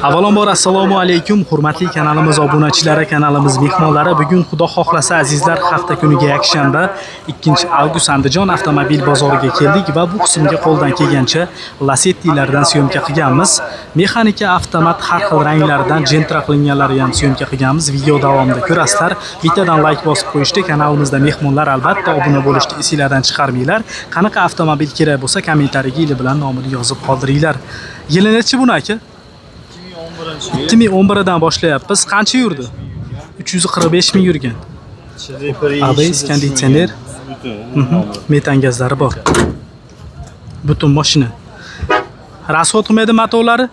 Avvalambor assalomu alaykum hurmatli kanalimiz obunachilari, kanalimiz mehmonlari. Bugun xudo xohlasa azizlar, hafta kuniga yakshanba 2-avgust Andijon avtomobil bozoriga keldik va bu qismga qo'ldan kelgancha Lacetti'lardan syomka qilganmiz. Mexanika, avtomat, har xil ranglardan Gentra qilinganlari ham syomka qilganmiz. Video davomida ko'rasizlar. Bittadan like bosib qo'yishni, kanalimizda mehmonlar albatta obuna bo'lishni esingizdan chiqarmanglar. Qanaqa avtomobil kerak bo'lsa kommentariyaga yili bilan nomini yozib qoldiringlar. Yili nechi buni aka? 2011dan boshlayapmiz. Qancha yurdi? 345 ming yurgan. ABS, konditsioner, metan gazlari bor. Butun mashina. Rasxod qilmaydi motorlari?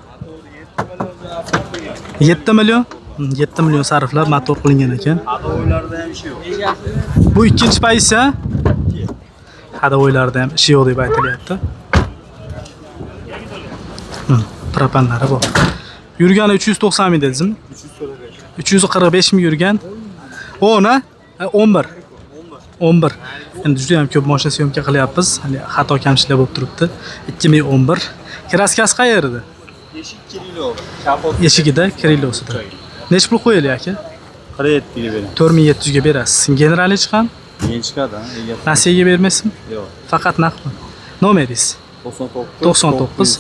7 million. 7 million sarflab motor qilingan ekan. Hadovoylarda ham ish yo'q. Bu ikkinchi pozitsiya. Hadovoylarda ham ish yo'q deb aytilyapti. Propanlari bor. Yurgani 390 ming dedingizmi? 345 ming yurgan. O'na 11. 11. Endi juda ham ko'p mashina syomka qilyapmiz. Hani xato kamchilik bo'lib turibdi. 2011. Kraskasi qayerda? Eshik kirilo. Kapot. Eshigida, krilosida. Nech pul qo'yildi aka? 47 ga bering. 4700 ga berasiz. Generali chiqam? Men chiqadi, Nasiyaga bermaysizmi? Yo'q. Faqat naqdmi? Nomeringiz? 99 908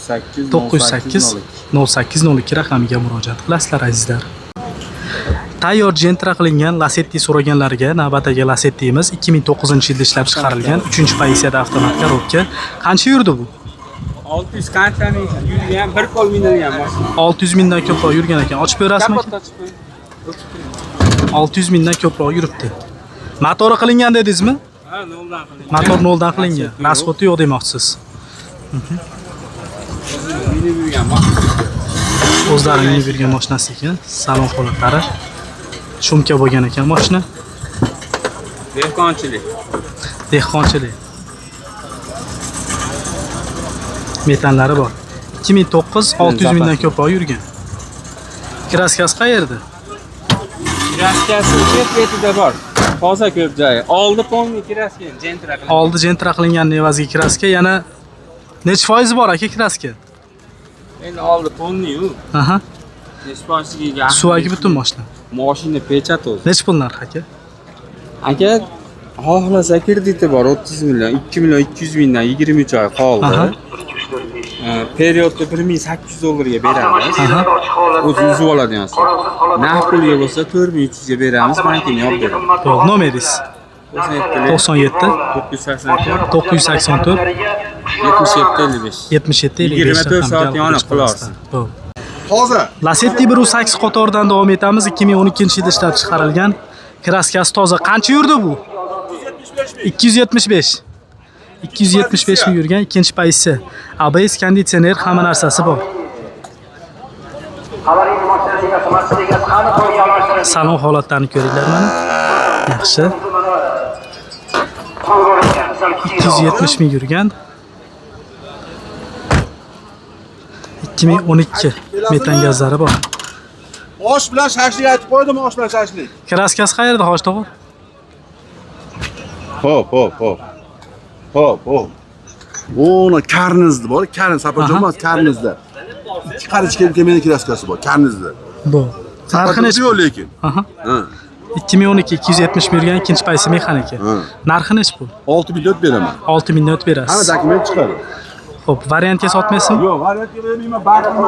0802 raqamiga murojaat qilasizlar azizlar. Tayyor Gentra qilingan Lacetti so'raganlarga navbatdagi Lacetti'miz 2009-yilda ishlab chiqarilgan 3-pozitsiyada avtomat korobka. Qancha yurdi bu? 600 qanchani yurgan, 1,5 mingdan mashina. 600 mingdan ko'proq yurgan ekan. Ochib berasizmi? 600 mingdan ko'proq yuribdi. Motori qilingan dedingizmi? Ha, noldan qilingan. Motor noldan qilingan. Rasxodi yo'q demoqchisiz. O'zlarining bergan mashinasi ekan. Salon holatlari. Shumka bo'lgan ekan mashina. Dehqonchilik. Dehqonchilik. Metanlari bor. 2009 600 mingdan ko'proq yurgan. Kraskasi qayerda? Kraskasi chetida bor. Toza ko'p joyi. Oldi polni kraska, Gentra qilingan. Oldi Gentra qilingan evaziga kraska, yana necha foiz bor aka kraska? Endi oldi polni-yu. Aha. Nechpasiga Suvagi butun mashina. Mashina pechat o'zi. Nech pul narx aka? Aka, xohlasa krediti bor 30 million, 2 million 200 mingdan 23 oy qoldi. Periodda $1800 ga beramiz. O'zi uzib oladigan so'z. Naqd pulga bo'lsa 4300 ga beramiz, bankini yopib beramiz. To'g'ri, nomeringiz? 97 984 77 24 soat yonib qolasiz. Hozir Lacetti 1.8 qatoridan davom etamiz. 2012-yilda ishlab chiqarilgan. Kraskasi toza. Qancha yurdi bu? 275. 275 ming yurgan ikkinchi pozitsiya. ABS, konditsioner, hamma narsasi bor. Salon holatlarini ko'ringlar mana. Yaxshi. 270 ming yurgan. 2012 metan gazlari bor. Osh bilan shashlik aytib qo'ydim, osh bilan shashlik. Kraskasi qayerda hosh to'g'ri? Hop. Ona karnizda bor, karniz sapajon emas, karnizda. Ikki qarich kelib meni kraskasi bor, karnizda. Bu. Narxi nechi? Yo'q lekin. Aha. 2012 270 ming yurgan ikkinchi pozitsiya mexanika. Narxi nechi pul? 6 million beraman. 6 million berasiz. Hamma dokument chiqadi. Xo'p, variantga sotmaysizmi? Yo'q, variantga bermayman, baribir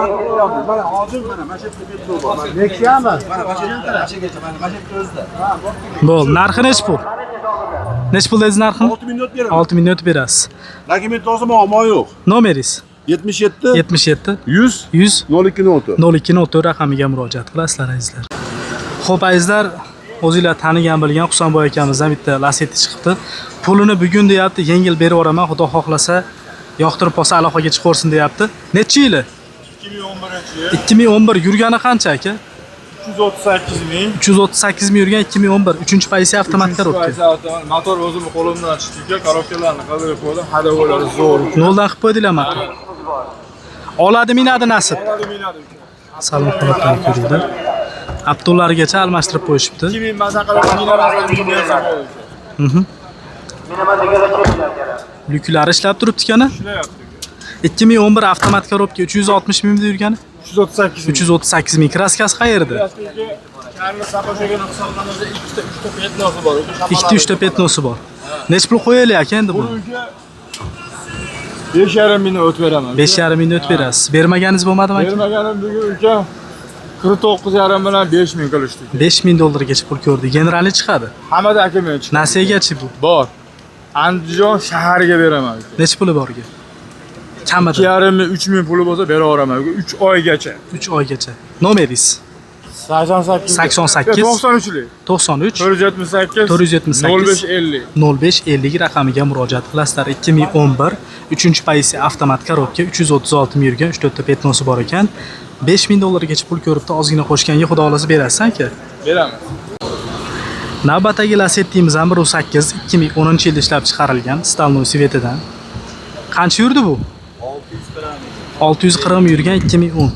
mana hozir mana mashinada betlov bor. Nexiyami? Mana mashinagacha, mana o'zida. Bo'l, narxi nechi pul? Nechi pul dedingiz narxini? 6 million beraman. 6 million berasiz. Dokument lozim, muammo yo'q. Nomeringiz? 77 77 100 100 0204 0204 raqamiga murojaat qilasizlar azizlar. Xo'p azizlar, o'zingizlar tanigan bilgan Husanboy akamizdan bitta Lacetti chiqibdi. Pulini bugun deyapti, yengil berib yuboraman, xudo xohlasa yoqtirib qolsa aloqaga chiqarsin deyapti. Necha yili? 2011-yil. 2011 yurgani qancha aka? 338 ming. 338 ming yurgan 2011 3-pozitsiya avtomat korobka. Motor o'zimni qo'limdan chiqdi, korobkalarni qildirib qo'ydim, hadovoylari zo'r. Noldan qilib qo'ydinglar motor. Oladi minadi nasib. Salon holatlarini ko'ringlar. Aptollargacha almashtirib qo'yishibdi. 2000 masaqalar minarasidan bersa bo'ldi. Lyuklari ishlab turibdi kana? 2011 avtomat korobka 360 mingda yurgani? 338 338 ming. Kraskasi qayerda? Karni sapochaga hisoblanadi, ikkita petnosi bor. Ikkita 3ta petnosi bor. Necha pul qo'yaylik endi buni? 5,5 ming o't beraman. 5,5 ming o't berasiz. Bermaganingiz bo'lmadimi aka? Bermaganim bugun uka 49,5 bilan 5 ming qilishdik. 5 ming dollargacha pul ko'rdi. Generali chiqadi. Hammada aka men chiqdi. Nasiyachi bu? Bor. Andijon shahariga beraman. Necha puli borga? Kamida 2,5 ming 3 ming puli bo'lsa bera olaman. 3 oygacha. 3 oygacha. Nomeringiz? 88 88 93lik 93 478 478 0550 0550 raqamiga murojaat qilasizlar. 2011 3-chi pozitsiya avtomat korobka 336 ming yurgan 3 ta petnosi bor ekan. 5 ming dollargacha pul ko'ribdi. Ozgina qo'shganga xudo xolasa berasiz aka. beraman. Navbatdagi Lacetti'miz ham 1.8 2010-yilda ishlab chiqarilgan Stalnoy svetidan. Qancha yurdi bu? 640 ming yurgan 2010.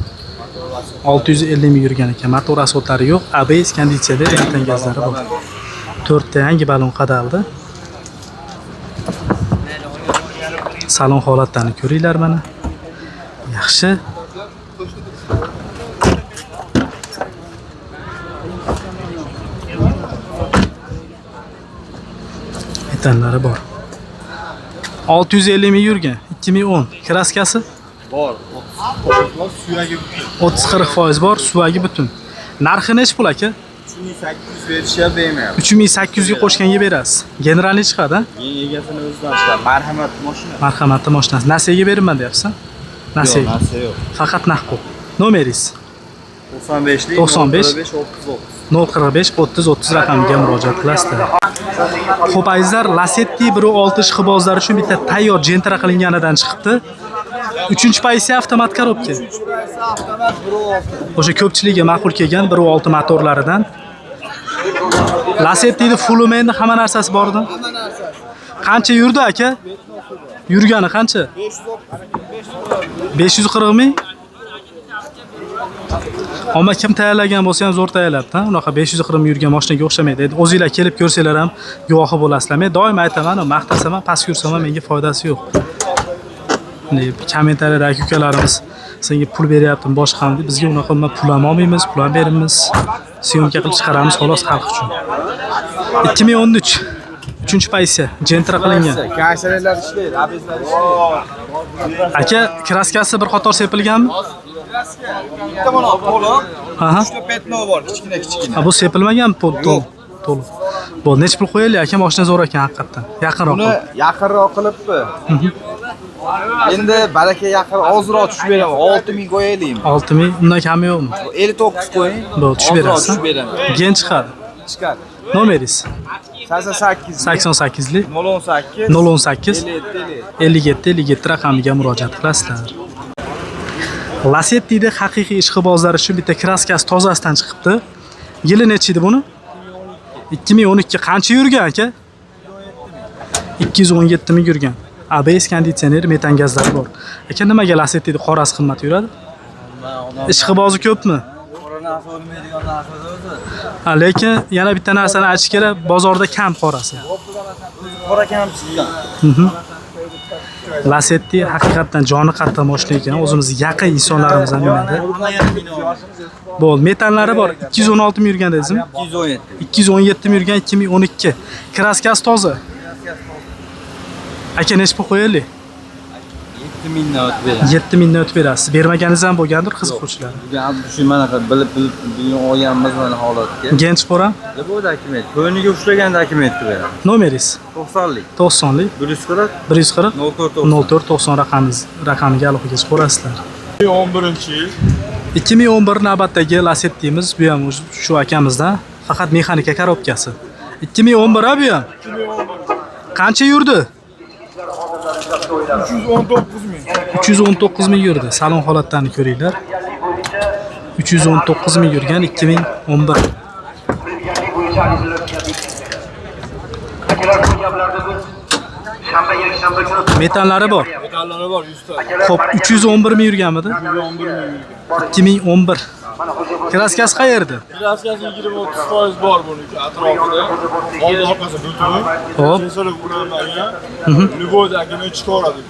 650 ming yurgan ekan. Motor asfaltlari yo'q, ABS konditsiyada metan gazlari bor. 4 ta yangi balon qadaldi. Salon holatlarini ko'ringlar mana. Yaxshi. Metanlari bor. 650 ming yurgan 2010. Kraskasi Bor. Suyagi 30-40% bor, suvagi butun. Narxi necha pul aka? 3800 berishga bermayapti. 3800 ga qo'shganga berasiz. Generalni chiqadi, ha? Egasini o'zidan chiqadi. Marhamat mashina. Marhamatli mashinasi. Nasiyaga berman deyapsan? Nasiya. Yo'q, narsa yo'q. Faqat naqd pul. Nomeringiz? 95lik 95 35 39. 045 30 30 raqamiga murojaat qilasizlar. Xo'p azizlar, Lacetti 1.6 ishqibozlar uchun bitta tayyor jentra qilinganidan chiqibdi. 3-chi pozitsiya avtomat korobka. O'sha ko'pchiligiga ma'qul kelgan 1.6 motorlaridan. Lacetti'ni full endi hamma narsasi bordi. Qancha yurdi aka? Yurgani qancha? 540 ming. Ammo kim tayyorlagan bo'lsa ham zo'r tayyorlabdi. Unaqa 540 ming yurgan mashinaga o'xshamaydi. O'zingizlar kelib ko'rsanglar ham guvohi bo'lasizlar. Men doim aytaman, maqtasam ham, past yursam ham menga foydasi yo'q. Kommentariyadagi ukalarimiz senga pul beryaptim boshqa ham, bizga unaqa pul ham olmaymiz, pul ham beramiz. Syomka qilib chiqaramiz xolos xalq uchun. 2013 3-chi pozitsiya jentra qilingan. Kassalar ishlaydi, abeslar ishlaydi. Aka, kraskasi bir qator sepilganmi? Bitta mana to'liq. Aha. 3 ta petno bor, kichkina. Ha, bu sepilmagan to'liq. Bu necha pul qo'yaylik aka, mashina zo'r ekan haqiqatan. Yaqinroq. Buni yaqinroq qilibdi. Endi baraka yaqin ozroq tushib beraman. 6000 qo'yaylikmi? 6000, undan kami yo'qmi? 59 qo'ying. Bu tushib berasiz. Tushib beraman. Gen chiqadi. Chiqadi. Nomeringiz? 88 88lik 018 018 57 57 raqamiga murojaat qilasizlar. Lacetti'da haqiqiy ishqibozlar uchun bitta kraskasi tozasidan chiqibdi. Yili necha edi buni? 2012. Qancha yurgan aka? 217 ming yurgan. ABS konditsioner, metan gazlari bor. Aka, nimaga Lacetti'da qorasi qimmat yuradi? Ishqibozi ko'pmi? Lekin yana bitta narsani aytish kerak, bozorda kam qorasi. Qora kam chiqqan. Lacetti haqiqatan joni qattiq mashina ekan. O'zimiz yaqin insonlarimiz ham minadi. Bo'ldi, metanlari bor. 216 ming yurgan dedingizmi? 217. 217 ming yurgan 2012. Kraskasi toza. Aka, necha pul qo'yaylik? 7000 dan o'tib beraman. 7000 dan o'tib berasiz. Bermaganingiz ham bo'lgandir qiziquvchilar. Shu mana bilib olganmiz mana holatga. Gench qo'ram. Bu dokument. Ko'niga ushlagan dokumentni beraman. Nomeringiz? 90lik. 90lik 140 140 04 0490 raqamiga aloqaga chiqib ko'rasizlar. 11-yil 2011 navbatdagi Lacetti'miz, bu ham shu akamizdan, faqat mexanika korobkasi. 2011 ha bu ham. Qancha yurdi? 319 ming yurdi. Salon holatlarini ko'ringlar. 319 ming yurgan 2011. Metanlari bor. Metallari bor 100 ta. Xo'p, 311 ming yurganmidi? 2011. Kraskasi qayerda? Kraskasi 20-30% bor buniki atrofida. Oldi orqasi butun. Xo'p. Sensorlar ulanmagan. Любойдagini chiqaradi.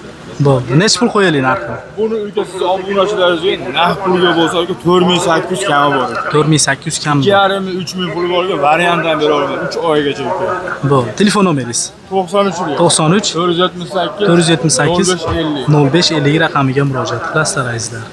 Bo'ldi. Necha pul qo'yaylik narxini? Buni uyda siz obunachilaringiz naqd pulga bo'lsa 4800 kami bor. 4800 kam. 2,5-3000 pul borga variantdan bera olaman. 3 oygacha uka. Bo'ldi. Telefon nomeringiz? 93 93 478 478 0550. 0550 raqamiga murojaat qilasizlar azizlar.